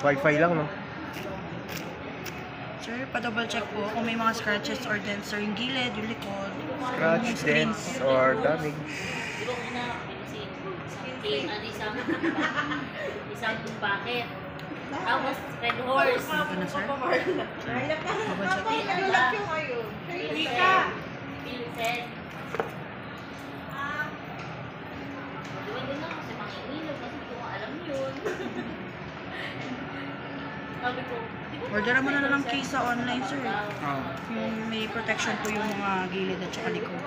Wi-Fi lang, no? Sir, pa-double check po kung may mga scratches or dents, sir, yung gilid, yung likod. Scratch, yung screen dents, po. or damage. Di ba una, isang bucket. Tapos Red Horse. Ito na, sir. Double check. Vincent. Gawin din ako kasi mangingilog kasi hindi ko alam yun. Sabi ko, Order mo na lang case sa online, sir. Yung may protection po yung mga gilid at saka likod.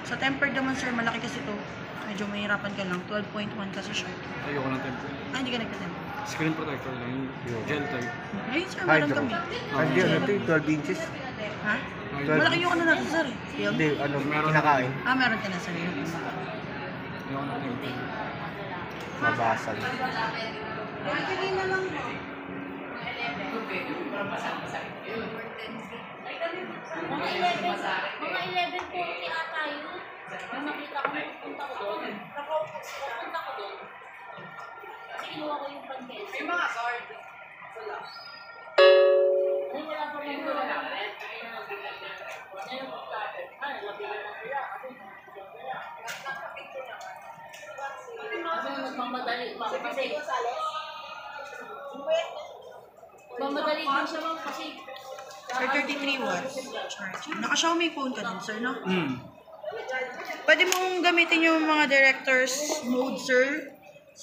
Sa tempered naman, sir, malaki kasi to. Medyo mahirapan ka lang. 12.1 kasi siya. Ayoko ng temper. Hindi ka nagka-temper. Screen protector lang, yung gel type. Ngayon, sir, meron Hydro. kami. Hindi, ano ito, 12 inches. Ha? 12. Malaki yung ano natin, sir. Yung... Hindi, ano, Meron. kinakain. meron ka na, sir. Ayoko ng temper. Mabasag. mga 11:40 ata yun. Nung nakita ko, punta ko doon. Punta ko doon. Kasi kinuha ko yung pancake. May mga sword. Wala. Ay, wala pa rin doon. Ngayon, labihan na kaya. Kasi magmamadali pa ako kasi. Mamadali din siya ma'am kasi. Sir, 33 watts charge. Naka-Xiaomi phone ka din, sir, no? Hmm. Pwede mong gamitin yung mga director's mode, sir.